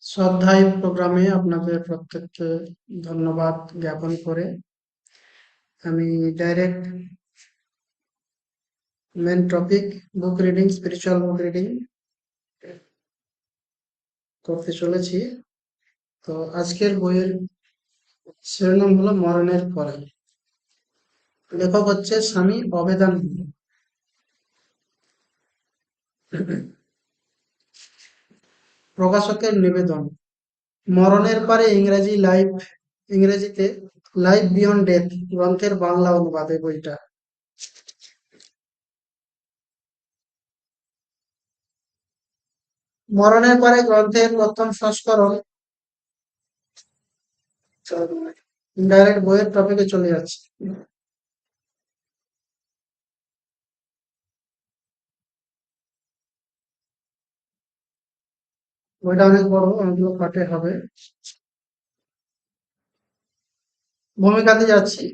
শ্রদ্ধায় প্রোগ্রামে আপনাদের প্রত্যেককে ধন্যবাদ জ্ঞাপন করে আমি direct main topic book reading, spiritual book reading করতে চলেছি। তো আজকের বইয়ের শিরোনাম হলো মরণের পরে। লেখক হচ্ছে স্বামী অবেদানন্দ। প্রকাশকের নিবেদন। মরণের পরে ইংরেজিতে লাইফ বিয়ন্ড ডেথ গ্রন্থের বাংলা অনুবাদে বইটা। মরণের পরে গ্রন্থের প্রথম সংস্করণ। ডাইরেক্ট বইয়ের টপিকে চলে যাচ্ছে। বইটা অনেক বড়, অনেকগুলো পার্টে হবে। ভূমিকাতে যাচ্ছি।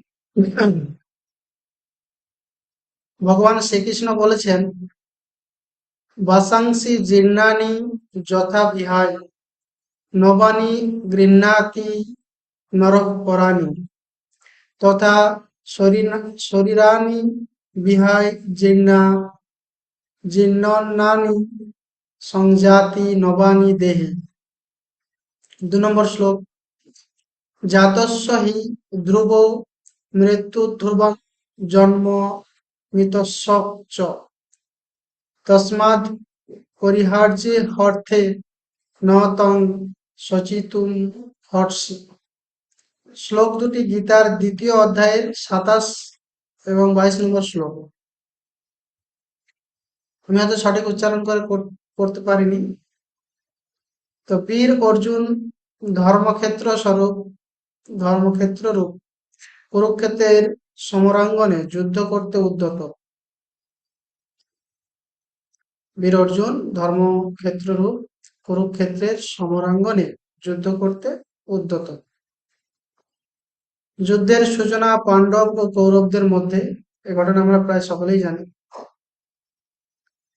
ভগবান শ্রীকৃষ্ণ বলেছেন, বাসাংসি জীর্ণানি যথা বিহায় নবানি গৃহ্ণাতি নরঃ পরাণি তথা শরীরানি বিহায় জীর্ণানি সংজাতি নবানি দেহে। 2 নম্বর শ্লোক। জাতস্য হি ধ্রুব মৃত্যু ধ্রুবং জন্ম মৃতস্য চ তস্মাৎ পরিহার্যে অর্থে ন তং সচিতুম হর্ষি। শ্লোক দুটি গীতার 2য় অধ্যায়ের 27 এবং 22 নম্বর শ্লোক। আমি হয়তো সঠিক উচ্চারণ করে করতে পারিনি। তো বীর অর্জুন ধর্মক্ষেত্র রূপ কুরুক্ষেত্রের সমরাঙ্গনে যুদ্ধ করতে উদ্যত। বীর অর্জুন ধর্মক্ষেত্ররূপ কুরুক্ষেত্রের সমরাঙ্গনে যুদ্ধ করতে উদ্যত। যুদ্ধের সূচনা পাণ্ডব ও কৌরবদের মধ্যে। এ ঘটনা আমরা প্রায় সকলেই জানি।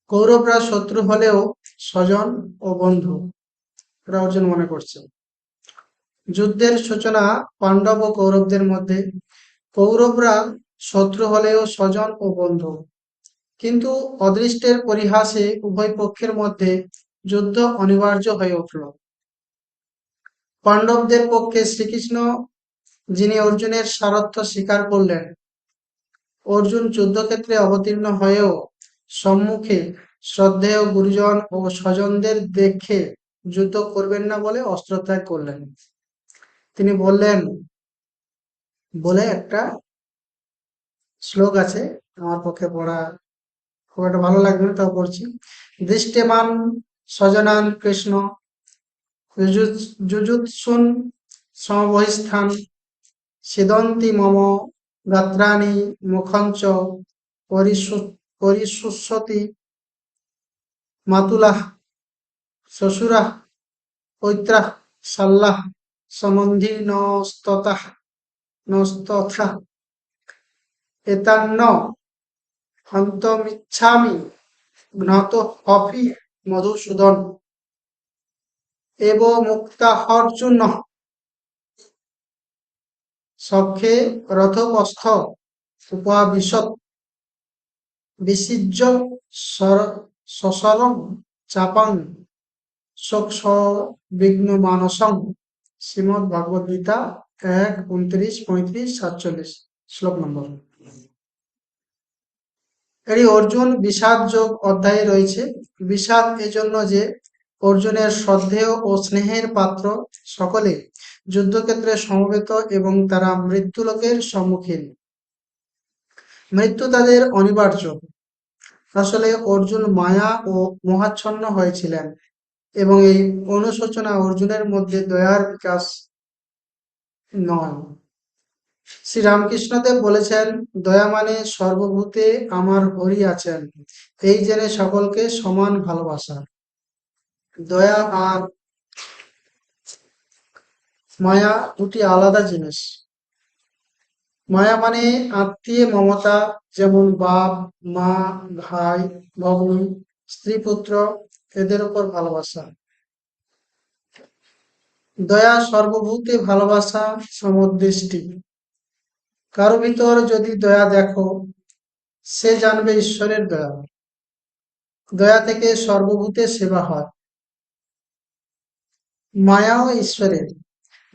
কৌরবরা শত্রু হলেও স্বজন ও বন্ধু, এরা অর্জুন মনে করছে। যুদ্ধের সূচনা পাণ্ডব ও কৌরবদের মধ্যে। কৌরবরা শত্রু হলেও স্বজন ও বন্ধু, কিন্তু অদৃষ্টের পরিহাসে উভয় পক্ষের মধ্যে যুদ্ধ অনিবার্য হয়ে উঠল। পাণ্ডবদের পক্ষে শ্রীকৃষ্ণ, যিনি অর্জুনের সারথ্য স্বীকার করলেন, অর্জুন যুদ্ধক্ষেত্রে অবতীর্ণ হয়েও সম্মুখে শ্রদ্ধেয় গুরুজন ও স্বজনদের দেখে যুদ্ধ করবেন না বলে অস্ত্রত্যাগ করলেন। তিনি বলে একটা শ্লোক আছে, আমার পক্ষে পড়া খুব একটা ভালো লাগবে না, তাও পড়ছি। দৃষ্টিমান স্বজনান কৃষ্ণ যুযুৎসুন সমবহিস্থান সিদন্তি মম গাত্রাণি মুখঞ্চ পরিশুষ্যতি মাতুলাহ শ্বশুরাহ পৈত্রাহ শাল্লাহ সম্বন্ধি নস্তথা এতান্ন হন্তমিচ্ছামি জ্ঞাত হপি মধুসূদন এব মুক্তাহর্জুন সখ্যে রথোপস্থ উপাবিশৎ বিসিজ্য সসরং চাপাং বিঘ্ন মানসং। শ্রীমদ্ ভগবদ গীতা 1:29, 35, 47 শ্লোক নম্বর। এটি অর্জুন বিষাদ যোগ অধ্যায়ে রয়েছে। বিষাদ এজন্য যে অর্জুনের শ্রদ্ধেয় ও স্নেহের পাত্র সকলে যুদ্ধক্ষেত্রে সমবেত এবং তারা মৃত্যুলোকের সম্মুখীন। মৃত্যু তাদের অনিবার্য। আসলে অর্জুন মায়া ও মোহাচ্ছন্ন হয়েছিলেন এবং এই অনুশোচনা অর্জুনের মধ্যে দয়ার বিকাশ নয়। শ্রী রামকৃষ্ণদেব বলেছেন, দয়া মানে সর্বভূতে আমার হরি আছেন এই জেনে সকলকে সমান ভালোবাসা। দয়া আর মায়া দুটি আলাদা জিনিস। মায়া মানে আত্মীয় মমতা, যেমন বাপ, মা, ভাই, ভগ্নী স্ত্রী পুত্র এদের উপর ভালোবাসা। দয়া সর্বভূতে ভালোবাসা সমদৃষ্টি। কারো ভিতর যদি দয়া দেখো, সে জানবে ঈশ্বরের দয়া। দয়া থেকে সর্বভূতের সেবা হয়। মায়াও ঈশ্বরের।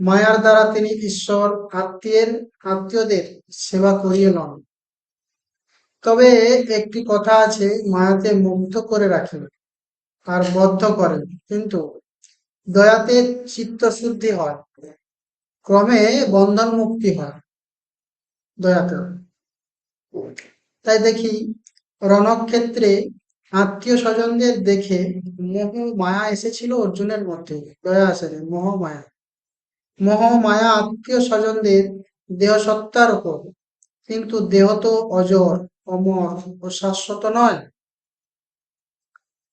মায়ার দ্বারা তিনি ঈশ্বর আত্মীয়দের সেবা করিয়ে লন। তবে একটি কথা আছে, মায়াতে মুগ্ধ করে রাখেন আর বদ্ধ করেন, কিন্তু দয়াতে চিত্তশুদ্ধি হয়, ক্রমে বন্ধন মুক্তি হয় দয়াতে। তাই দেখি রণক্ষেত্রে আত্মীয় স্বজনদের দেখে মোহ মায়া এসেছিল অর্জুনের মধ্যে, দয়া আসেনি, মোহ মায়া। মোহ মায়া আত্মীয় স্বজনদের দেহ সত্তার উপর, কিন্তু দেহ তো অজর, অমর ও শাশ্বত নয়।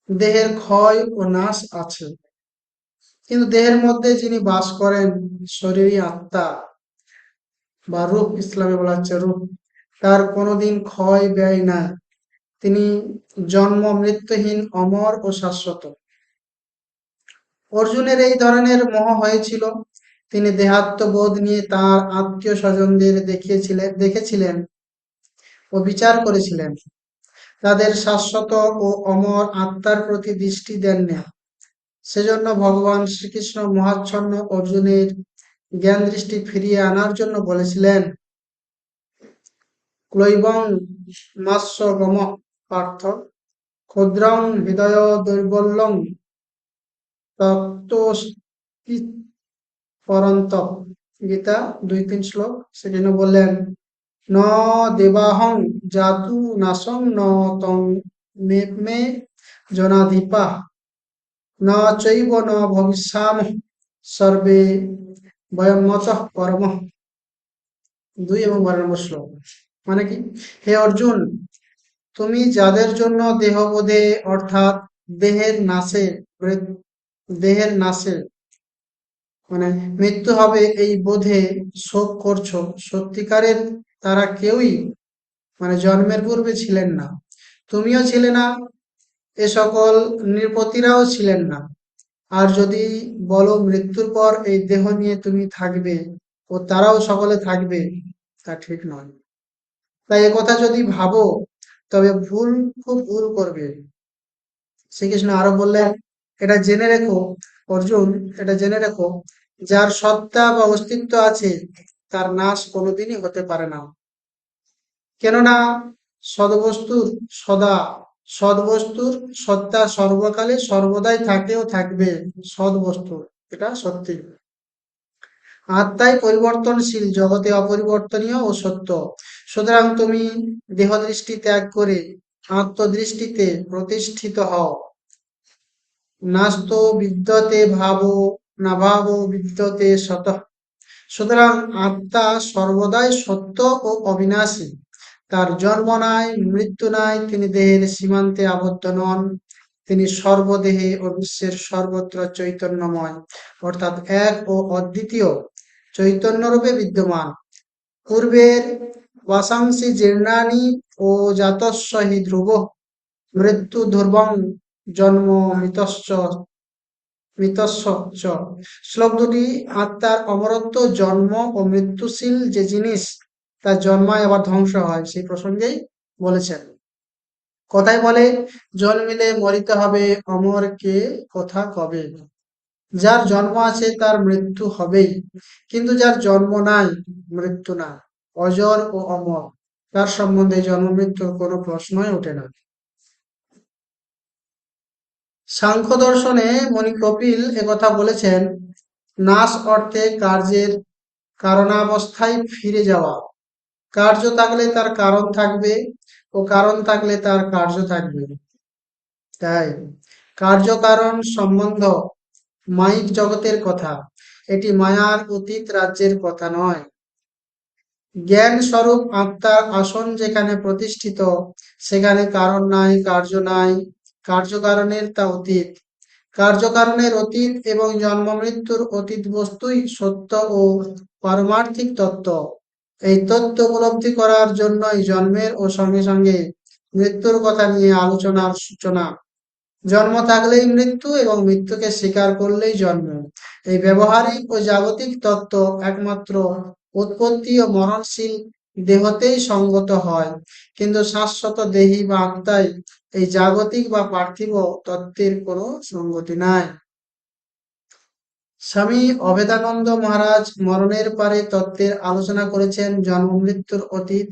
দেহের ক্ষয় ও নাশ আছে, কিন্তু দেহের মধ্যে যিনি বাস করেন, শরীরী আত্মা বা রূহ, ইসলামে বলা হচ্ছে রূহ, তার কোনোদিন ক্ষয় ব্যয় নাই। তিনি জন্ম মৃত্যুহীন, অমর ও শাশ্বত। অর্জুনের এই ধরনের মোহ হয়েছিল। তিনি দেহাত্মবোধ নিয়ে তার আত্মীয় স্বজনদের দেখেছিলেন ও বিচার করেছিলেন। তাদের শাশ্বত ও অমর আত্মার প্রতি দৃষ্টি দেননি। সেজন্য ভগবান শ্রীকৃষ্ণ মহাচ্ছন্ন অর্জুনের জ্ঞান দৃষ্টি ফিরিয়ে আনার জন্য বলেছিলেন, ক্লৈবং মাস্য গম পার্থ, ক্ষুদ্রং হৃদয় দৈর্বল্যং তত্ত্বস্তি পরন্তপ। গীতা 2-3 শ্লোক। সেজন্য বললেন, ন দেবাহং জাতু নাসং ন তং মে জনাধিপা, ন চৈব ন ভবিষ্যামঃ সর্বে বয়মতঃ পরমঃ। 2 এবং 12 নম্বর শ্লোক। মানে কি, হে অর্জুন, তুমি যাদের জন্য দেহবোধে অর্থাৎ দেহের নাশে দেহের নাশে মানে মৃত্যু হবে এই বোধে শোক করছো, সত্যিকারের তারা কেউই জন্মের পূর্বে ছিলেন না, তুমিও ছিলে না, এ সকল নৃপতিরাও ছিলেন না। আর যদি বলো মৃত্যুর পর এই দেহ নিয়ে তুমি থাকবে ও তারাও সকলে থাকবে, তা ঠিক নয়। তাই একথা যদি ভাবো, তবে খুব ভুল করবে। শ্রীকৃষ্ণ আরো বললেন, এটা জেনে রেখো অর্জুন, এটা জেনে রেখো, যার সত্তা বা অস্তিত্ব আছে, তার নাশ কোনোদিনই হতে পারে না। কেননা সদবস্তুর সদা সদবস্তুর সত্তা সর্বকালে সর্বদাই থাকে ও থাকবে। সদবস্তুর, এটা সত্যি। আত্মাই পরিবর্তনশীল, জগতে অপরিবর্তনীয় ও সত্য। সুতরাং তুমি দেহ দৃষ্টি ত্যাগ করে আত্মদৃষ্টিতে প্রতিষ্ঠিত হও। নাস্তো বিদ্যতে ভাবো না ভাবো বিদ্যতে সতঃ। সুতরাং আত্মা সর্বদাই সত্য ও অবিনাশী। তার জন্ম নাই, মৃত্যু নাই, তিনি দেহের সীমান্তে আবদ্ধ নন। তিনি সর্বদেহে ও বিশ্বের সর্বত্র চৈতন্যময়, অর্থাৎ এক ও অদ্বিতীয় চৈতন্যরূপে বিদ্যমান। পূর্বের বাসাংসি জীর্ণানি ও জাতস্য হি ধ্রুব, মৃত্যু ধ্রুবং জন্ম মৃতশ্চ মৃতস্য চ। শ্লোক দুটি আত্মার অমরত্ব, জন্ম ও মৃত্যুশীল যে জিনিস, তা জন্মায় আবার ধ্বংস হয়, সেই প্রসঙ্গেই বলেছেন। কথায় বলে, জন্মিলে মরিতে হবে, অমর কে কথা কবে। যার জন্ম আছে তার মৃত্যু হবেই, কিন্তু যার জন্ম নাই, মৃত্যু না, অজর ও অমর, তার সম্বন্ধে জন্ম মৃত্যুর কোনো প্রশ্নই ওঠে না। সাংখ্য দর্শনে মণি কপিল একথা বলেছেন, নাশ অর্থে কার্যের কারণাবস্থায় ফিরে যাওয়া। কার্য থাকলে তার কারণ থাকবে, ও কারণ থাকলে তার কার্য থাকবে। তাই কার্যকারণ সম্বন্ধ মায়িক জগতের কথা, এটি মায়ার অতীত রাজ্যের কথা নয়। জ্ঞান স্বরূপ আত্মার আসন যেখানে প্রতিষ্ঠিত, সেখানে কারণ নাই, কার্য নাই, কার্যকারণের তা অতীত। কার্যকারণের অতীত এবং জন্ম মৃত্যুর অতীত বস্তুই সত্য ও পারমার্থিক তত্ত্ব। এই তত্ত্ব উপলব্ধি করার জন্যই জন্মের ও সঙ্গে সঙ্গে মৃত্যুর কথা নিয়ে আলোচনার সূচনা। জন্ম থাকলেই মৃত্যু এবং মৃত্যুকে স্বীকার করলেই জন্ম। এই ব্যবহারিক ও জাগতিক তত্ত্ব একমাত্র উৎপত্তি ও মরণশীল দেহতেই সঙ্গত হয়, কিন্তু শাশ্বত দেহী বা আত্মায় এই জাগতিক বা পার্থিব তত্ত্বের কোনো সঙ্গতি নাই। স্বামী অভেদানন্দ মহারাজ মরণের পরে তত্ত্বের আলোচনা করেছেন জন্ম মৃত্যুর অতীত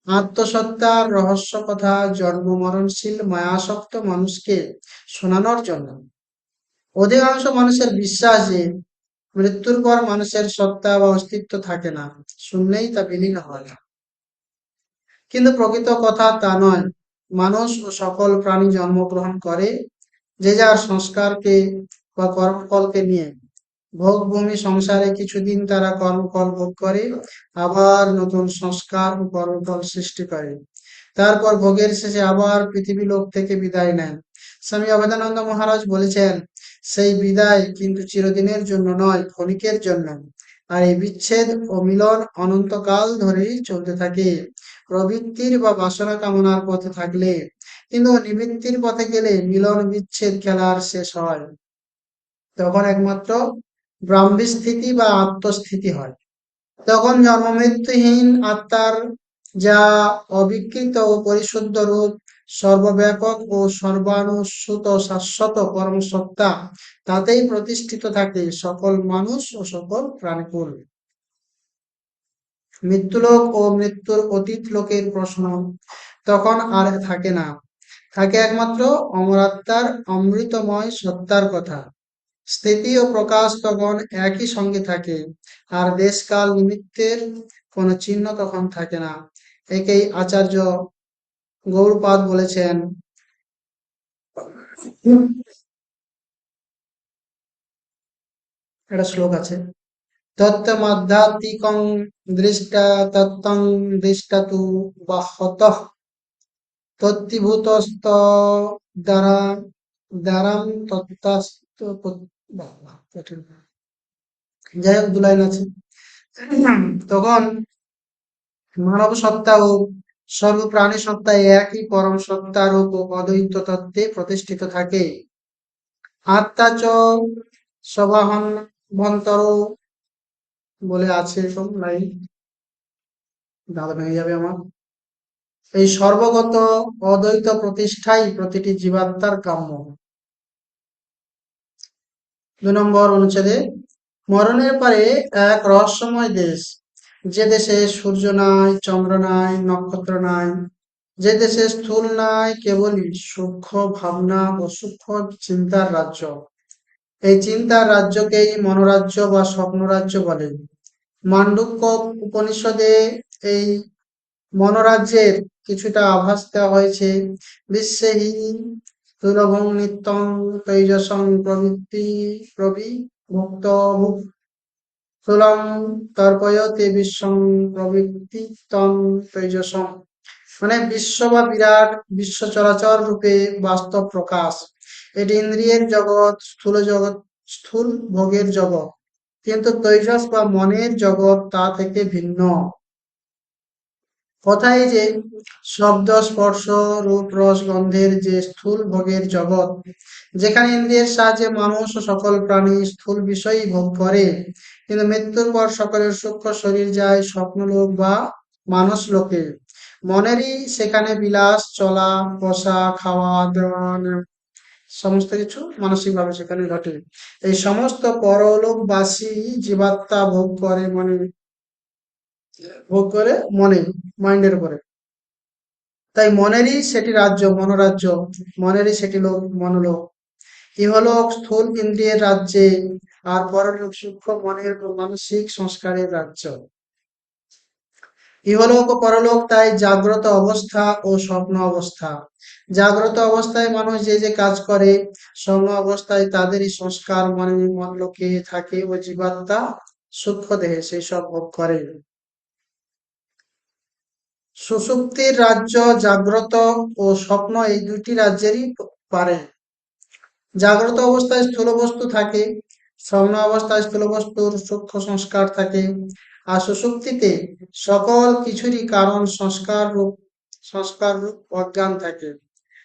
আত্মসত্তার রহস্য কথা জন্ম মরণশীল মায়াসক্ত মানুষকে শোনানোর জন্য। অধিকাংশ মানুষের বিশ্বাস যে মৃত্যুর পর মানুষের সত্তা বা অস্তিত্ব থাকে না, শুনলেই তা বিলীন হয়। কিন্তু প্রকৃত কথা তা নয়। মানুষ ও সকল প্রাণী জন্মগ্রহণ করে যে যার সংস্কারকে বা কর্মফলকে নিয়ে। ভোগভূমি সংসারে কিছুদিন তারা কর্মফল ভোগ করে, আবার নতুন সংস্কার ও কর্মফল সৃষ্টি করে, তারপর ভোগের শেষে আবার পৃথিবী লোক থেকে বিদায় নেন। স্বামী অভেদানন্দ মহারাজ বলেছেন, সেই বিদায় কিন্তু চিরদিনের জন্য নয়, ক্ষণিকের জন্য। আর এই বিচ্ছেদ ও মিলন অনন্তকাল ধরেই চলতে থাকে। প্রবৃত্তির বা বাসনা কামনার পথে থাকলে, কিন্তু নিবৃত্তির পথে গেলে মিলন বিচ্ছেদ খেলার শেষ হয়। তখন একমাত্র ব্রাহ্মী বা আত্মস্থিতি হয়। তখন জন্মমৃত্যুহীন আত্মার যা অবিকৃত ও পরিশুদ্ধ রূপ, সর্বব্যাপক ও সর্বানুস্যূত শাশ্বত পরমসত্তা, তাতেই প্রতিষ্ঠিত থাকে সকল মানুষ ও সকল প্রাণীকুল। মৃত্যুলোক ও মৃত্যুর অতীত লোকের প্রশ্ন তখন আর থাকে না, থাকে একমাত্র অমরাত্মার অমৃতময় সত্তার কথা। স্থিতি ও প্রকাশ তখন একই সঙ্গে থাকে, আর দেশকাল নিমিত্তের কোনো চিহ্ন তখন থাকে না। একেই আচার্য গৌড়পাদ বলেছেন, একটা শ্লোক আছে, তত্ত্বমাধ্যাত্মিকং দৃষ্টা তত্ত্বং দৃষ্টাতু বাহ্যতঃ তত্ত্বীভূতস্ত দ্বারা দ্বারাং তত্ত্বাস্ত যাই হোক, দু লাইন আছে। তখন মানব সত্তা ও সর্বপ্রাণী সত্তা একই পরম সত্তা রূপ ও অদ্বৈত তত্ত্বে প্রতিষ্ঠিত থাকে। আত্মা চ সবাহন ভন্তর বলে আছে এরকম লাইন, দাদা ভেঙে যাবে আমার। এই সর্বগত অদ্বৈত প্রতিষ্ঠাই প্রতিটি জীবাত্মার কাম্য। 2 নম্বর অনুচ্ছেদে, মরণের পরে এক রহস্যময় দেশ, যে দেশে সূর্য নাই, চন্দ্র নাই, নক্ষত্র নাই, যে দেশে স্থূল নাই, কেবলই সূক্ষ্ম ভাবনা ও সূক্ষ্ম চিন্তার রাজ্য। এই চিন্তার রাজ্যকেই মনোরাজ্য বা স্বপ্নরাজ্য বলে। মান্ডুক্য উপনিষদে এই মনোরাজ্যের কিছুটা আভাস দেওয়া হয়েছে। বিশ্বেহি দুর্লভং নিত্যং তৈজসং প্রবৃত্তি প্রবিভক্ত স্থূলং তর্পয়তে বিশ্বং প্রবৃত্তি তং তৈজসং। মানে বিশ্ব বা বিরাট, বিশ্ব চরাচর রূপে বাস্তব প্রকাশ। এটি ইন্দ্রিয়ের জগৎ, স্থূল জগৎ, স্থূল ভোগের জগৎ, কিন্তু তৈজস বা মনের জগৎ তা থেকে ভিন্ন। কথাই যে শব্দ স্পর্শ রূপ রস গন্ধের যে স্থূল ভোগের জগৎ, যেখানে ইন্দ্রিয়ের সাহায্যে মানুষ ও সকল প্রাণী স্থূল বিষয়ই ভোগ করে, কিন্তু মৃত্যুর পর সকলের সূক্ষ্ম শরীর যায় স্বপ্নলোক বা মানস লোকে। মনেরই সেখানে বিলাস, চলা বসা, খাওয়া দাওয়া সমস্ত কিছু মানসিক ভাবে সেখানে ঘটে। এই সমস্ত পরলোকবাসী জীবাত্মা ভোগ করে মনে, মাইন্ডের উপরে। তাই মনেরই সেটি রাজ্য, মনোরাজ্য, মনেরই সেটি লোক, মনোলোক। ইহলোক স্থূল ইন্দ্রিয়ের রাজ্যে, আর পরলোক সূক্ষ্ম মনের ও মানসিক সংস্কারের রাজ্য। ইহলোক ও পরলোক তাই জাগ্রত অবস্থা ও স্বপ্ন অবস্থা। জাগ্রত অবস্থায় মানুষ যে যে কাজ করে, স্বপ্ন অবস্থায় তাদেরই সংস্কার মনে মনলোকে থাকে ও জীবাত্মা সূক্ষ্ম দেহে সেই সব ভোগ করে। সুষুপ্তির রাজ্য জাগ্রত ও স্বপ্ন এই দুটি রাজ্যেরই পারে। জাগ্রত অবস্থায় স্থূল বস্তু থাকে, স্বপ্ন অবস্থায় স্থূল বস্তুর সূক্ষ্ম সংস্কার থাকে, আর সুষুপ্তিতে সকল কিছুরই কারণ সংস্কার রূপ অজ্ঞান থাকে।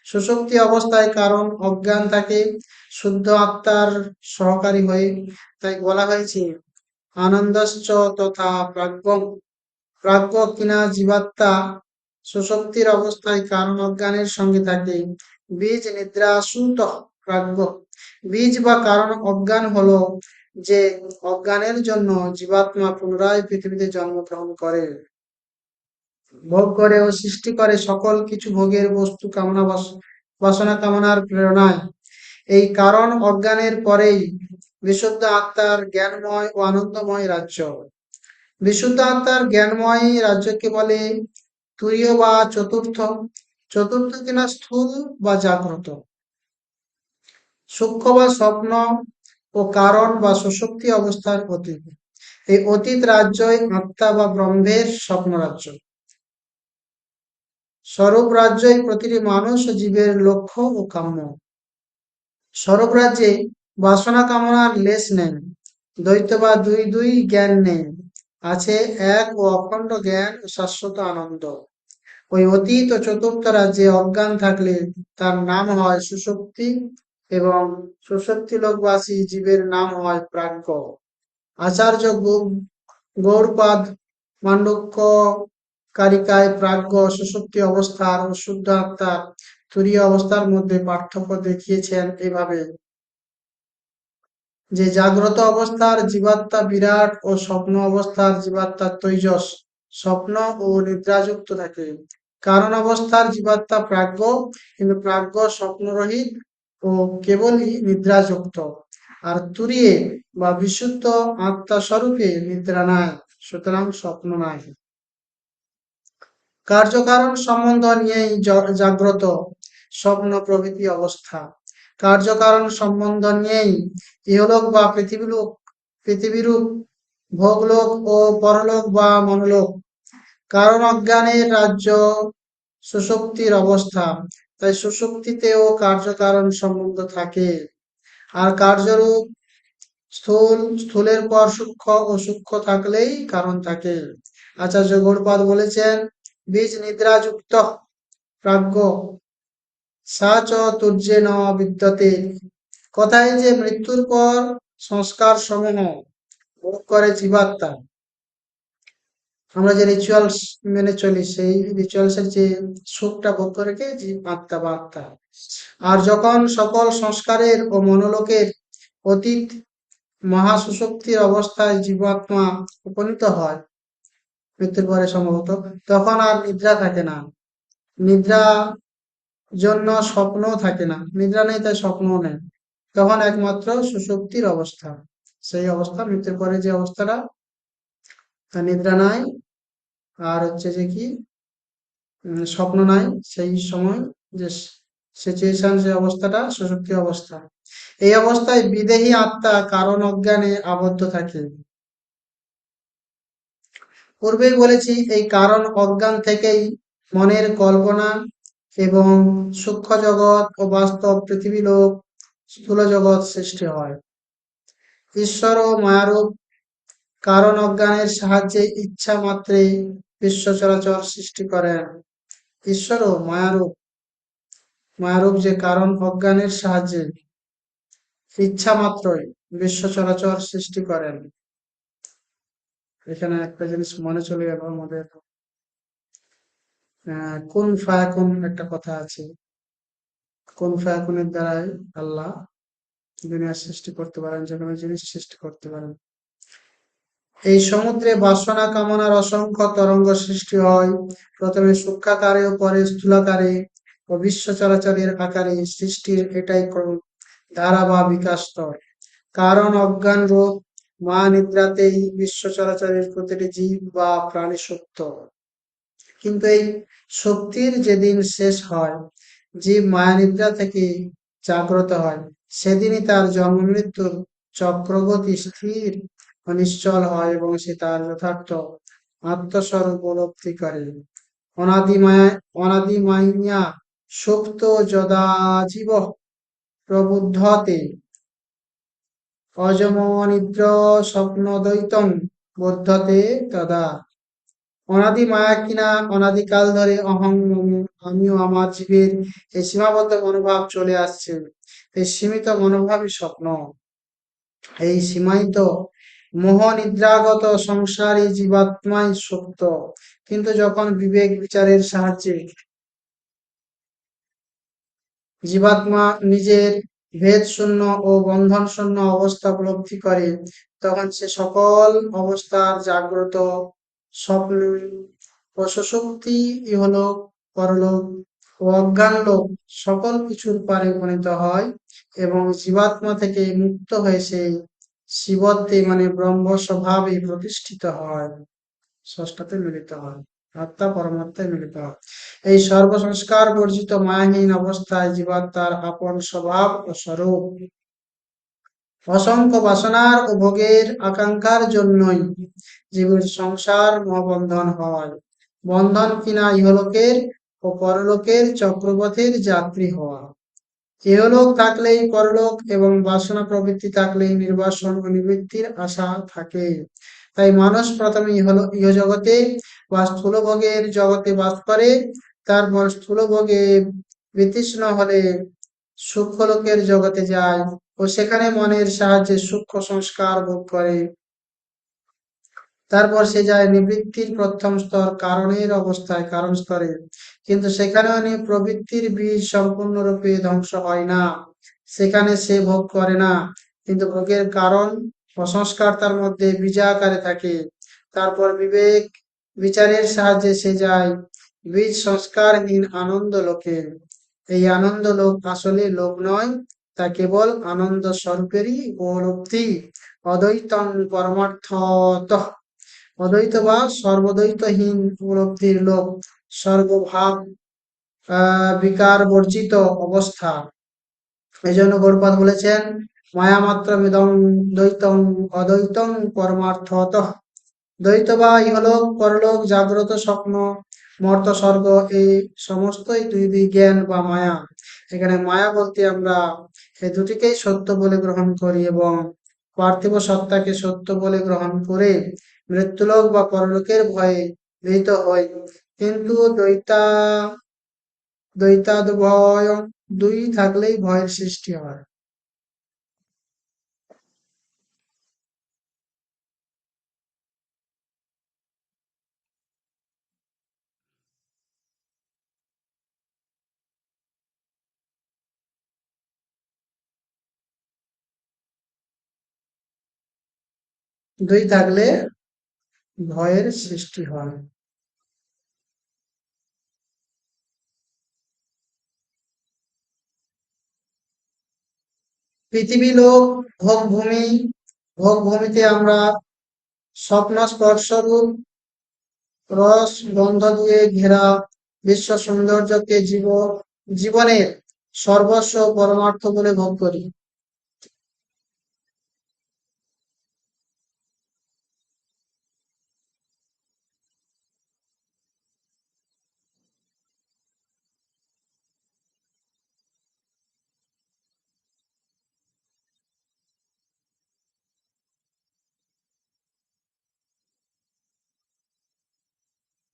সুষুপ্তি অবস্থায় কারণ অজ্ঞান থাকে শুদ্ধ আত্মার সহকারী হয়ে, তাই বলা হয়েছে আনন্দশ্চ তথা প্রাজ্ঞম প্রাজ্ঞ কিনা জীবাত্মা সুষুপ্তির অবস্থায় কারণ অজ্ঞানের সঙ্গে থাকে। বীজ নিদ্রা সুত প্রাজ্ঞ, বীজ বা কারণ অজ্ঞান হলো যে অজ্ঞানের জন্য জীবাত্মা পুনরায় পৃথিবীতে জন্মগ্রহণ করে, ভোগ করে ও সৃষ্টি করে সকল কিছু ভোগের বস্তু কামনা বাসনা কামনার প্রেরণায়। এই কারণ অজ্ঞানের পরেই বিশুদ্ধ আত্মার জ্ঞানময় ও আনন্দময় রাজ্য। বিশুদ্ধ আত্মার জ্ঞানময় রাজ্যকে বলে তুরীয় বা চতুর্থ। চতুর্থ কিনা স্থূল বা জাগ্রত, সূক্ষ্ম বা স্বপ্ন ও কারণ বা সুষুপ্তি অবস্থার অতীত। এই অতীত রাজ্যই আত্মা বা ব্রহ্মের স্বপ্ন রাজ্য। স্বরূপ রাজ্যই প্রতিটি মানুষ ও জীবের লক্ষ্য ও কাম্য। স্বরূপ রাজ্যে বাসনা কামনার লেশ নেই, দ্বৈত বা দুই দুই জ্ঞান নেই, আছে এক ও অখণ্ড জ্ঞান ও শাশ্বত আনন্দ। ওই অতীত ও চতুর্থ রাজ্যে অজ্ঞান থাকলে তার নাম হয় সুষুপ্তি, এবং সুষুপ্তি লোকবাসী জীবের নাম হয় প্রাজ্ঞ। আচার্য গৌড়পাদ মান্ডুক্য কারিকায় প্রাজ্ঞ সুষুপ্তি অবস্থার ও শুদ্ধ আত্মার তুরীয় অবস্থার মধ্যে পার্থক্য দেখিয়েছেন এভাবে যে জাগ্রত অবস্থার জীবাত্মা বিরাট ও স্বপ্ন অবস্থার জীবাত্মা তৈজস, স্বপ্ন ও নিদ্রাযুক্ত থাকে। কারণ অবস্থার জীবাত্মা প্রাজ্ঞ, কিন্তু প্রাজ্ঞ স্বপ্নরহিত ও কেবলই নিদ্রাযুক্ত। আর তুরিয়ে বা বিশুদ্ধ আত্মা স্বরূপে নিদ্রা নাই, সুতরাং স্বপ্ন নাই। কার্যকারণ সম্বন্ধ নিয়েই জাগ্রত স্বপ্ন প্রভৃতি অবস্থা। কার্যকারণ সম্বন্ধ নিয়েই ইহলোক বা পৃথিবীরূপ ভোগলোক ও পরলোক বা মনোলোক। কারণ অজ্ঞানের রাজ্য সুষুপ্তির অবস্থা, তাই সুষুপ্তিতেও কার্যকারণ সম্বন্ধ থাকে। আর কার্যরূপ স্থূলের পর সূক্ষ্ম ও সূক্ষ্ম থাকলেই কারণ থাকে। আচার্য গৌড়পাদ বলেছেন বীজ নিদ্রাযুক্ত প্রাজ্ঞ সা চ তুর্যেন বিদ্যতে। কথায় যে মৃত্যুর পর সংস্কার সমূহ ভোগ করে জীবাত্মা, আমরা যে রিচুয়ালস মেনে চলি সেই রিচুয়ালস এর যে সুখটা ভোগ করে কে জীবাত্মা বা আত্মা। আর যখন সকল সংস্কারের ও মনোলোকের অতীত মহাসুষুপ্তির অবস্থায় জীবাত্মা উপনীত হয় মৃত্যুর পরে সম্ভবত, তখন আর নিদ্রা থাকে না। নিদ্রা জন্য স্বপ্নও থাকে না, নিদ্রা নেই তাই স্বপ্নও নেই, তখন একমাত্র সুষুপ্তির অবস্থা। সেই অবস্থা মৃত্যুর পরে যে অবস্থাটা, নিদ্রা নাই আর হচ্ছে যে কি স্বপ্ন নাই, সেই সময় যে সিচুয়েশন, যে অবস্থাটা সুষুপ্তি অবস্থা। এই অবস্থায় বিদেহী আত্মা কারণ অজ্ঞানে আবদ্ধ থাকে। পূর্বেই বলেছি এই কারণ অজ্ঞান থেকেই মনের কল্পনা এবং সূক্ষ্ম জগৎ ও বাস্তব পৃথিবী লোক স্থূল জগৎ সৃষ্টি হয়। ঈশ্বর ও মায়ারূপ কারণ অজ্ঞানের সাহায্যে ইচ্ছা মাত্রে বিশ্ব চরাচর সৃষ্টি করেন। ঈশ্বর ও মায়ারূপ যে কারণ অজ্ঞানের সাহায্যে ইচ্ছা মাত্রই বিশ্ব চরাচর সৃষ্টি করেন। এখানে একটা জিনিস মনে চলে গেল আমাদের, কোন ফায়াকুন একটা কথা আছে, কোন ফায়াকুনের দ্বারাই আল্লাহ দুনিয়া সৃষ্টি করতে পারেন, যে কোনো জিনিস সৃষ্টি করতে পারেন। এই সমুদ্রে বাসনা কামনার অসংখ্য তরঙ্গ সৃষ্টি হয়, প্রথমে সূক্ষ্মাকারে ও পরে স্থূলাকারে ও বিশ্ব চরাচরের আকারে। সৃষ্টির এটাই ধারা বা বিকাশ স্তর। কারণ অজ্ঞান রূপ মা নিদ্রাতেই বিশ্ব চরাচরের প্রতিটি জীব বা প্রাণী সুপ্ত। কিন্তু এই শক্তির যেদিন শেষ হয়, জীব মায়ানিদ্রা থেকে জাগ্রত হয়, সেদিনই তার জন্ম মৃত্যুর চক্রগতি স্থির ও নিশ্চল হয় এবং সে তার যথার্থ আত্মস্বরূপ উপলব্ধি করে। অনাদি মাইয়া সুপ্ত যদা জীব প্রবুদ্ধতে অজম নিদ্র স্বপ্ন দ্বৈতং বদ্ধতে তদা। অনাদি মায়া কিনা অনাদিকাল ধরে অহং মম, আমিও আমার জীবের এই সীমাবদ্ধ মনোভাব চলে আসছে। এই সীমিত মনোভাবই স্বপ্ন। এই সীমায়িত মোহ নিদ্রাগত সংসারী জীবাত্মাই সত্য। কিন্তু যখন বিবেক বিচারের সাহায্যে জীবাত্মা নিজের ভেদ শূন্য ও বন্ধন শূন্য অবস্থা উপলব্ধি করে, তখন সে সকল অবস্থার জাগ্রত, স্বপ্ন ও সুষুপ্তি, ইহলোক পরলোক ও অজ্ঞান লোক সকল কিছুর পারে উপনীত হয় এবং জীবাত্মা থেকে মুক্ত হয়ে সেই শিবত্বে মানে ব্রহ্ম স্বভাবে প্রতিষ্ঠিত হয়, ষষ্ঠাতে মিলিত হয়, আত্মা পরমাত্মায় মিলিত হয়। এই সর্বসংস্কার বর্জিত মায়াহীন অবস্থায় জীবাত্মার আপন স্বভাব ও স্বরূপ অসংখ্য বাসনার ও ভোগের আকাঙ্ক্ষার জন্যই জীবের সংসার মহাবন্ধন হয়। বন্ধন কিনা ইহলোকের ও পরলোকের চক্রপথের যাত্রী হওয়া। ইহলোক থাকলেই পরলোক এবং বাসনা প্রবৃত্তি থাকলেই নির্বাসন ও নিবৃত্তির আশা থাকে। তাই মানুষ প্রথমে ইহজগতে বা স্থূল ভোগের জগতে বাস করে, তারপর স্থূল ভোগে বিতৃষ্ণ হলে সূক্ষ্মলোকের জগতে যায় ও সেখানে মনের সাহায্যে সূক্ষ্ম সংস্কার ভোগ করে। তারপর সে যায় নিবৃত্তির প্রথম স্তর কারণের অবস্থায়, কারণ স্তরে। কিন্তু সেখানেও প্রবৃত্তির বীজ সম্পূর্ণরূপে ধ্বংস হয় না, সেখানে সে ভোগ করে না, কিন্তু ভোগের কারণ ও সংস্কার তার মধ্যে বীজাকারে থাকে। তারপর বিবেক বিচারের সাহায্যে সে যায় বীজ সংস্কারহীন আনন্দ লোকে। এই আনন্দ লোক আসলে লোক নয়, তা কেবল আনন্দ স্বরূপেরই উপলব্ধি। অদ্বৈতং পরমার্থতঃ, অদ্বৈত বা সর্বদ্বৈতহীন উপলব্ধির লোক, সর্বভাব বিকার বর্জিত অবস্থা। এই জন্য গৌড়পাদ বলেছেন, মায়া মাত্র মিদং দ্বৈতং অদ্বৈতং পরমার্থতঃ। দ্বৈত বা ইহলোক পরলোক জাগ্রত স্বপ্ন মর্ত স্বর্গ এই সমস্তই দুই দুই জ্ঞান বা মায়া। এখানে মায়া বলতে আমরা এই দুটিকেই সত্য বলে গ্রহণ করি এবং পার্থিব সত্তাকে সত্য বলে গ্রহণ করে মৃত্যুলোক বা পরলোকের ভয়ে ভীত হই। কিন্তু দ্বৈতাদ্বয় দুই থাকলেই ভয়ের সৃষ্টি হয়। দুই থাকলে ভয়ের সৃষ্টি হয়। পৃথিবী লোক ভোগভূমি, ভোগভূমিতে আমরা স্বপ্ন স্পর্শরূপ রস গন্ধ দিয়ে ঘেরা বিশ্ব সৌন্দর্যকে জীবনের সর্বস্ব পরমার্থ বলে ভোগ করি।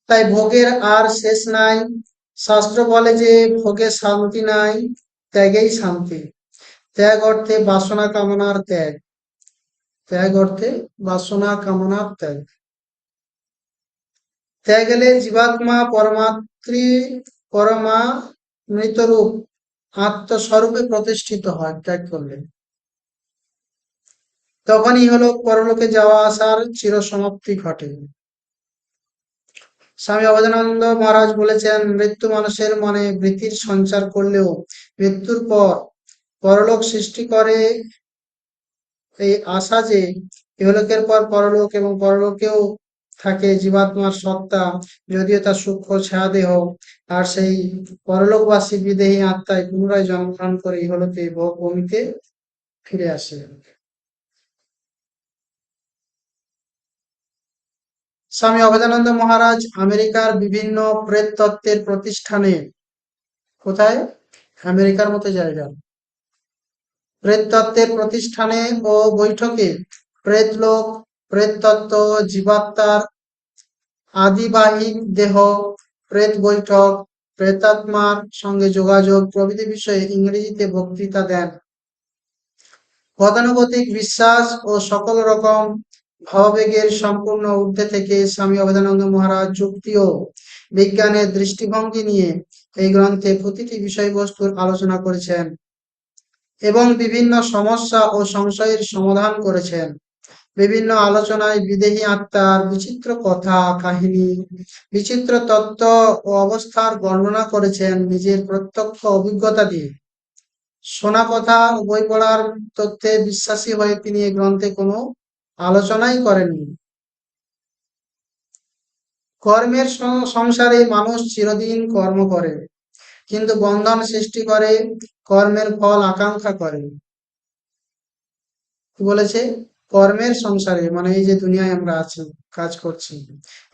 তাই ভোগের আর শেষ নাই। শাস্ত্র বলে যে ভোগে শান্তি নাই, ত্যাগেই শান্তি। ত্যাগ অর্থে বাসনা কামনার ত্যাগ, ত্যাগ অর্থে বাসনা কামনার ত্যাগ। ত্যাগ গেলে জীবাত্মা পরমাত্রি পরমা মৃতরূপ আত্মস্বরূপে প্রতিষ্ঠিত হয় ত্যাগ করলে। তখনই হলো পরলোকে যাওয়া আসার চির সমাপ্তি ঘটে। স্বামী অবধানানন্দ মহারাজ বলেছেন, মৃত্যু মানুষের মনে ভীতির সঞ্চার করলেও মৃত্যুর পর পরলোক সৃষ্টি করে এই আশা যে ইহলোকের পর পরলোক এবং পরলোকেও থাকে জীবাত্মার সত্তা, যদিও তার সূক্ষ্ম ছায়া দেহ, আর সেই পরলোকবাসী বিদেহী আত্মায় পুনরায় জন্মগ্রহণ করে ইহলোকে ভূমিতে ফিরে আসে। স্বামী অভেদানন্দ মহারাজ আমেরিকার বিভিন্ন প্রেত তত্ত্বের প্রতিষ্ঠানে, কোথায়? আমেরিকার মতো জায়গা, প্রেততত্ত্বের প্রতিষ্ঠানে ও বৈঠকে প্রেতলোক, প্রেততত্ত্ব, জীবাত্মার আদিবাহিক দেহ, প্রেত বৈঠক, প্রেতাত্মার সঙ্গে যোগাযোগ প্রভৃতি বিষয়ে ইংরেজিতে বক্তৃতা দেন। গতানুগতিক বিশ্বাস ও সকল রকম ভাবাবেগের সম্পূর্ণ ঊর্ধ্বে থেকে স্বামী অভেদানন্দ মহারাজ যুক্তি ও বিজ্ঞানের দৃষ্টিভঙ্গি নিয়ে এই গ্রন্থে প্রতিটি বিষয়বস্তুর আলোচনা করেছেন এবং বিভিন্ন সমস্যা ও সংশয়ের সমাধান করেছেন। বিভিন্ন আলোচনায় বিদেহী আত্মার বিচিত্র কথা কাহিনী, বিচিত্র তত্ত্ব ও অবস্থার বর্ণনা করেছেন নিজের প্রত্যক্ষ অভিজ্ঞতা দিয়ে। শোনা কথা ও বই পড়ার তথ্যে বিশ্বাসী হয়ে তিনি এই গ্রন্থে কোনো আলোচনাই করেননি। কর্মের সংসারে মানুষ চিরদিন কর্ম করে, কিন্তু বন্ধন সৃষ্টি করে কর্মের ফল আকাঙ্ক্ষা করে। কি বলেছে? কর্মের সংসারে মানে এই যে দুনিয়ায় আমরা আছি, কাজ করছি,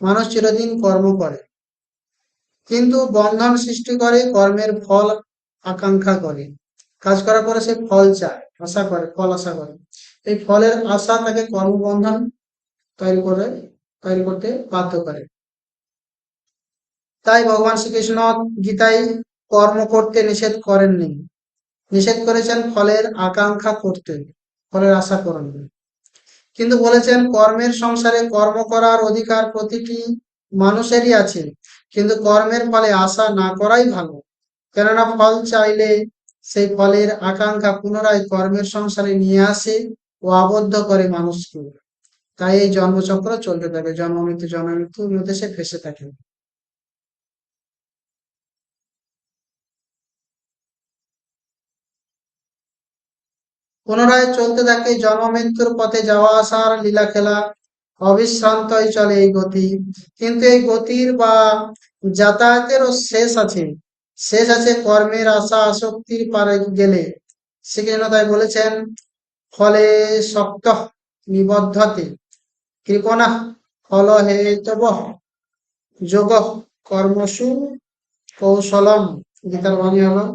মানুষ চিরদিন কর্ম করে, কিন্তু বন্ধন সৃষ্টি করে কর্মের ফল আকাঙ্ক্ষা করে। কাজ করার পরে সে ফল চায়, আশা করে, ফল আশা করে। এই ফলের আশা তাকে কর্মবন্ধন তৈরি করে তৈরি করতে বাধ্য করে। তাই ভগবান শ্রীকৃষ্ণ গীতায় কর্ম করতে নিষেধ করেননি, নিষেধ করেছেন ফলের আকাঙ্ক্ষা করতে, ফলের আশা করেননি। কিন্তু বলেছেন কর্মের সংসারে কর্ম করার অধিকার প্রতিটি মানুষেরই আছে, কিন্তু কর্মের ফলে আশা না করাই ভালো। কেননা ফল চাইলে সেই ফলের আকাঙ্ক্ষা পুনরায় কর্মের সংসারে নিয়ে আসে ও আবদ্ধ করে মানুষকে। তাই এই জন্মচক্র চলতে থাকে, জন্ম মৃত্যুর মধ্যে সে ফেঁসে থাকে। পুনরায় চলতে থাকে জন্ম মৃত্যুর পথে যাওয়া আসার লীলা খেলা, অবিশ্রান্তই চলে এই গতি। কিন্তু এই গতির বা যাতায়াতেরও শেষ আছে, শেষ আছে কর্মের আশা আসক্তির পারে গেলে। শ্রীকৃষ্ণ তাই বলেছেন, ফলে শক্ত নিবদ্ধতে কৃপণা ফল হেতব যোগ কর্মসু কৌশলম। গীতার বাণী হলো,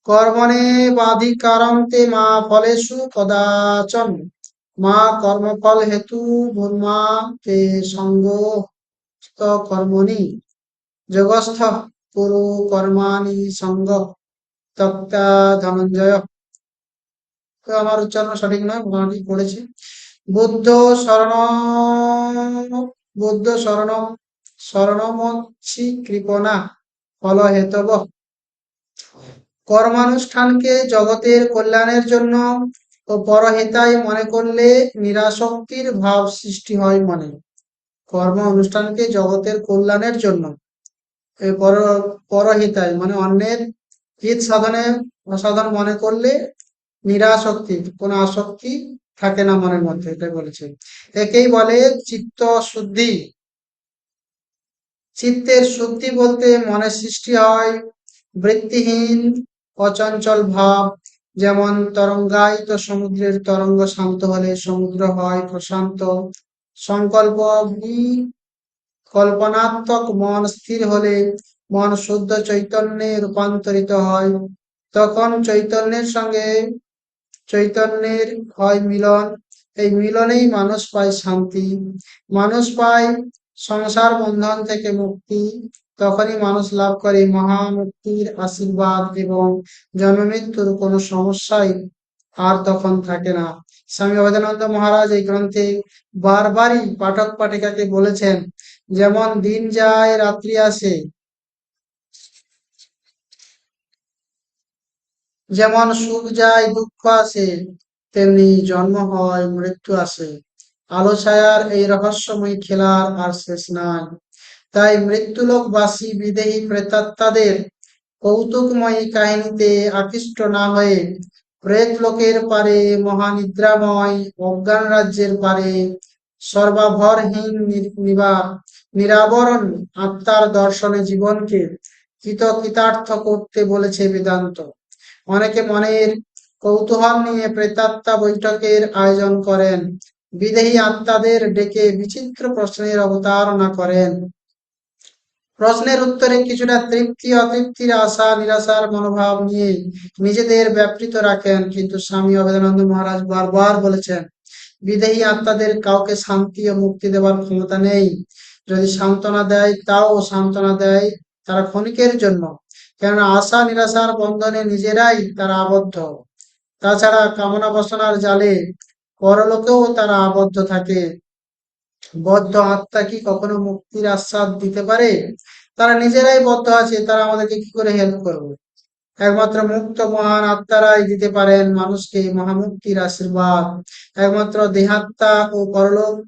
কর্মণে বাধিকারং তে মা ফলেষু কদাচন মা কর্মফল হেতু ভূমা তে সঙ্গস্ত কর্মণি যোগস্থ কুরু কর্মাণি সঙ্গ তক্তা ধনঞ্জয়। তো আমার উচ্চারণ সঠিক নয়, ভগবানটি পড়েছি। বুদ্ধ শরণ বুদ্ধ শরণ শরণমচ্ছি কৃপণা ফল হেতব। কর্মানুষ্ঠানকে জগতের কল্যাণের জন্য ও পরহিতায় মনে করলে নিরাসক্তির ভাব সৃষ্টি হয় মনে। কর্ম অনুষ্ঠানকে জগতের কল্যাণের জন্য পরহিতায় মানে অন্যের হিত সাধনে সাধন মনে করলে নিরাসক্তি, কোনো আসক্তি থাকে না মনের মধ্যে, এটাই বলেছে। একেই বলে চিত্ত শুদ্ধি। চিত্তের শুদ্ধি বলতে মনের সৃষ্টি হয় বৃত্তিহীন অচঞ্চল ভাব। যেমন তরঙ্গায়িত সমুদ্রের তরঙ্গ শান্ত হলে সমুদ্র হয় প্রশান্ত। সংকল্প কল্পনাত্মক মন স্থির হলে মন শুদ্ধ চৈতন্যে রূপান্তরিত হয়। তখন চৈতন্যের হয় মিলন। এই মিলনেই মানুষ পায় শান্তি, মানুষ পায় সংসার বন্ধন থেকে মুক্তি। তখনই মানুষ লাভ করে মহামুক্তির আশীর্বাদ এবং জন্ম মৃত্যুর কোনো সমস্যাই আর তখন থাকে না। স্বামী অভেদানন্দ মহারাজ এই গ্রন্থে বারবারই পাঠক পাঠিকাকে বলেছেন, যেমন দিন যায় রাত্রি আসে, যেমন সুখ যায় দুঃখ আসে, তেমনি জন্ম হয় মৃত্যু আসে। আলো ছায়ার এই রহস্যময় খেলার আর শেষ নাই। তাই মৃত্যুলোকবাসী বিদেহী প্রেতাত্মাদের কৌতুকময়ী কাহিনীতে আকৃষ্ট না হয়ে প্রেত লোকের পারে মহানিদ্রাময় অজ্ঞান রাজ্যের পারে সর্বাভরহীন নিরাবরণ আত্মার দর্শনে জীবনকে কৃতার্থ করতে বলেছে বেদান্ত। অনেকে মনের কৌতূহল নিয়ে প্রেতাত্মা বৈঠকের আয়োজন করেন, বিদেহী আত্মাদের ডেকে বিচিত্র প্রশ্নের অবতারণা করেন। প্রশ্নের উত্তরে কিছুটা তৃপ্তি অতৃপ্তির আশা নিরাশার মনোভাব নিয়ে নিজেদের ব্যাপৃত রাখেন, কিন্তু স্বামী অভেদানন্দ মহারাজ বারবার বলেছেন বিদেহী আত্মাদের কাউকে শান্তি ও মুক্তি দেওয়ার ক্ষমতা নেই। যদি সান্ত্বনা দেয় তাও সান্ত্বনা দেয় তারা ক্ষণিকের জন্য, কেননা আশা নিরাশার বন্ধনে নিজেরাই তারা আবদ্ধ। তাছাড়া কামনা বাসনার জালে পরলোকেও তারা আবদ্ধ থাকে। বদ্ধ আত্মা কি কখনো মুক্তির আশ্বাস দিতে পারে? তারা নিজেরাই বদ্ধ আছে, তারা আমাদেরকে কি করে হেল্প করবে? একমাত্র মুক্ত মহান আত্মারাই দিতে পারেন মানুষকে মহামুক্তির আশীর্বাদ। একমাত্র দেহাত্মা ও পরলোক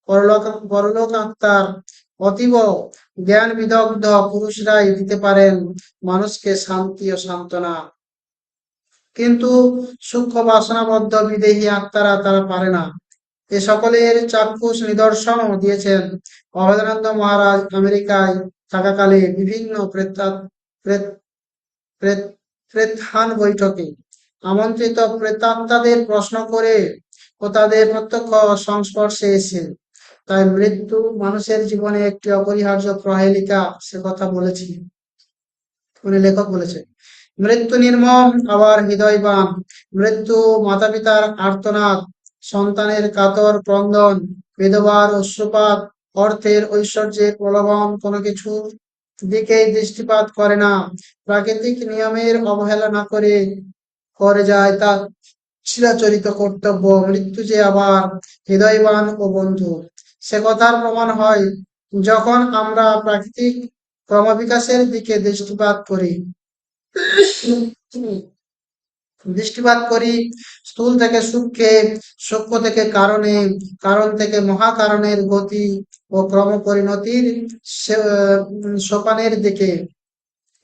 পরলোক পরলোক আত্মার অতীব জ্ঞান বিদগ্ধ পুরুষরাই দিতে পারেন মানুষকে শান্তি ও সান্ত্বনা। কিন্তু সূক্ষ্ম বাসনাবদ্ধ বিদেহী আত্মারা তারা পারে না। এ সকলের চাক্ষুষ নিদর্শনও দিয়েছেন অভেদানন্দ মহারাজ আমেরিকায় থাকাকালে বিভিন্ন প্রেত- প্রেত- প্রেতান বৈঠকে আমন্ত্রিত প্রেতাত্মাদের প্রশ্ন করে ও তাদের প্রত্যক্ষ সংস্পর্শে এসে। তাই মৃত্যু মানুষের জীবনে একটি অপরিহার্য প্রহেলিকা, সে কথা বলেছি, উনি লেখক বলেছে। মৃত্যু নির্মম আবার হৃদয়বান। মৃত্যু মাতা পিতার আর্তনাদ, সন্তানের কাতর ক্রন্দন, বিধবার অশ্রুপাত, অর্থের ঐশ্বর্যের প্রলোভন কোনো কিছুর দিকেই দৃষ্টিপাত করে না। প্রাকৃতিক নিয়মের অবহেলা না করে করে যায় তার চিরাচরিত কর্তব্য। মৃত্যু যে আবার হৃদয়বান ও বন্ধু, সে কথার প্রমাণ হয় যখন আমরা প্রাকৃতিক ক্রমবিকাশের দিকে দৃষ্টিপাত করি স্থূল থেকে সূক্ষ্মে, সূক্ষ্ম থেকে কারণে, কারণ থেকে মহাকারণের গতি ও ক্রম পরিণতির সোপানের দিকে,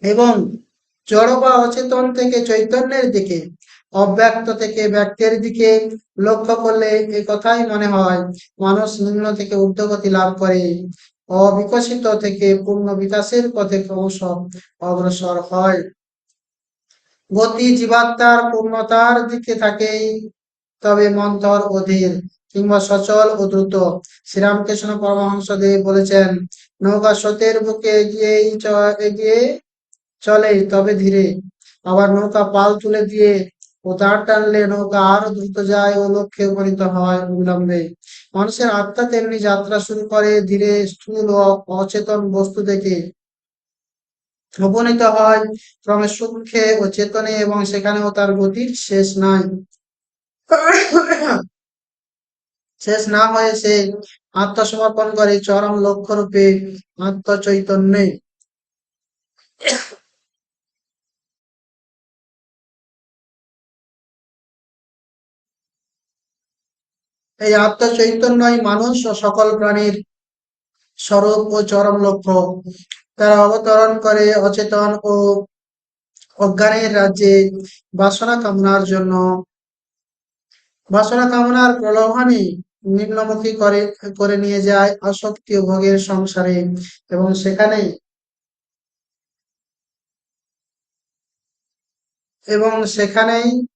এবং জড় বা অচেতন থেকে চৈতন্যের দিকে, অব্যক্ত থেকে ব্যক্তের দিকে লক্ষ্য করলে এ কথাই মনে হয় মানুষ নিম্ন থেকে ঊর্ধ্বগতি লাভ করে, অবিকশিত থেকে পূর্ণ বিকাশের পথে ক্রমশ অগ্রসর হয়। গতি জীবাত্মার পূর্ণতার দিকে থাকেই, তবে মন্থর অধীর কিংবা সচল ও দ্রুত। শ্রীরামকৃষ্ণ পরমহংসদেব বলেছেন, নৌকা স্রোতের বুকে এগিয়ে চলে তবে ধীরে, আবার নৌকা পাল তুলে দিয়ে ও তার টানলে নৌকা আরো দ্রুত যায় ও লক্ষ্যে উপনীত হয় অবিলম্বে। মানুষের আত্মা তেমনি যাত্রা শুরু করে ধীরে, স্থূল ও অচেতন বস্তু দেখে উপনীত হয় ক্রমে সূক্ষ্মে ও চেতনে, এবং সেখানেও তার গতির শেষ নাই। শেষ না হয়ে সে আত্মসমর্পণ করে চরম লক্ষ্য রূপে আত্মচৈতন্যে। এই আত্মচৈতন্যই মানুষ ও সকল প্রাণীর স্বরূপ ও চরম লক্ষ্য। তারা অবতরণ করে অচেতন ও অজ্ঞানের রাজ্যে বাসনা কামনার জন্য। বাসনা কামনার প্রলোভনে নিম্নমুখী করে করে নিয়ে যায় আসক্তি ও ভোগের সংসারে, এবং সেখানেই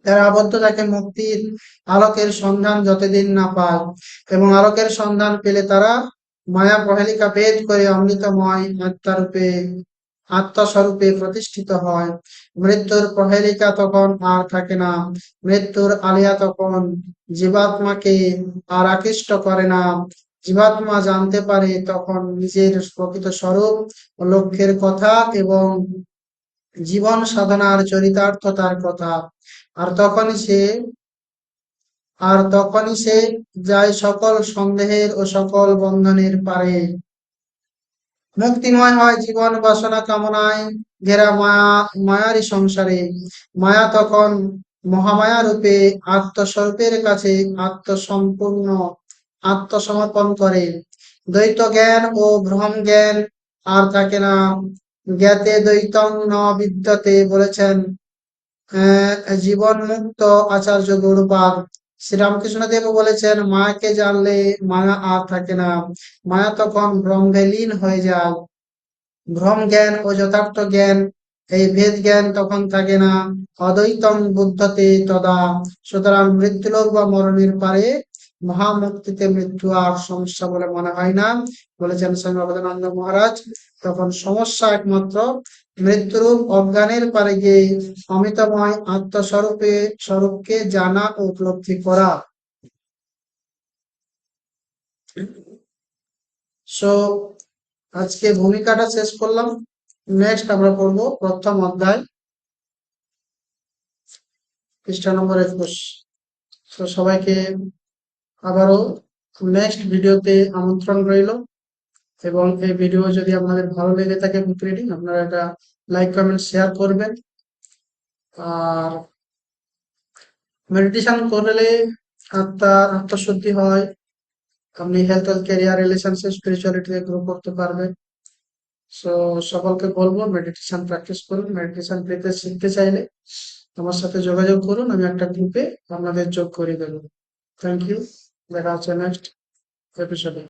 তারা আবদ্ধ থাকে মুক্তির আলোকের সন্ধান যতদিন না পায়, এবং আলোকের সন্ধান পেলে তারা মায়া প্রহেলিকা ভেদ করে অমৃতময় আত্মস্বরূপে প্রতিষ্ঠিত হয়। মৃত্যুর প্রহেলিকা তখন আর থাকে না। মৃত্যুর আলিয়া তখন জীবাত্মাকে আর আকৃষ্ট করে না। জীবাত্মা জানতে পারে তখন নিজের প্রকৃত স্বরূপ ও লক্ষ্যের কথা, এবং জীবন সাধনার চরিতার্থতার কথা। আর তখনই সে আর তখনই সে যায় সকল সন্দেহের ও সকল বন্ধনের পারে। মুক্তিময় হয় জীবন বাসনা কামনায় ঘেরা মায়ারই সংসারে। মায়া তখন মহামায়া রূপে আত্মস্বরূপের কাছে আত্মসম্পূর্ণ আত্মসমর্পণ করে। দ্বৈত জ্ঞান ও ভ্রম জ্ঞান আর থাকে না। জ্ঞাতে দ্বৈতং ন বিদ্যতে বলেছেন জীবন মুক্ত আচার্য গৌড়পাদ। শ্রীরামকৃষ্ণদেব বলেছেন, মায়াকে জানলে মায়া আর থাকে না, মায়া তখন ব্রহ্মে লীন হয়ে যায়। ভ্রম জ্ঞান ও যথার্থ জ্ঞান, এই ভেদ জ্ঞান তখন থাকে না। অদ্বৈতং বুদ্ধতে তদা। সুতরাং মৃত্যুলোক বা মরণের পারে মহামুক্তিতে মৃত্যু আর সমস্যা বলে মনে হয় না, বলেছেন স্বামী অবদানন্দ মহারাজ। তখন সমস্যা একমাত্র মৃত্যুরূপ অজ্ঞানের পারে গিয়ে অমিতময় স্বরূপকে জানা ও উপলব্ধি করা। সো আজকে ভূমিকাটা শেষ করলাম। নেক্সট আমরা পড়বো প্রথম অধ্যায়, পৃষ্ঠা নম্বর 21। তো সবাইকে আবারও নেক্সট ভিডিওতে আমন্ত্রণ রইল, এবং এই ভিডিও যদি আপনাদের ভালো লেগে থাকে বুক রিডিং, আপনারা এটা লাইক কমেন্ট শেয়ার করবেন। আর মেডিটেশন করলে আত্মশুদ্ধি হয়, আপনি হেলথ ক্যারিয়ার রিলেশনশিপ স্পিরিচুয়ালিটিতে গ্রো করতে পারবেন। সো সকলকে বলবো মেডিটেশন প্র্যাকটিস করুন। মেডিটেশন শিখতে চাইলে আমার সাথে যোগাযোগ করুন, আমি একটা গ্রুপে আপনাদের যোগ করে দেবো। থ্যাংক ইউ, দেখা হচ্ছে নেক্সট এপিসোডে।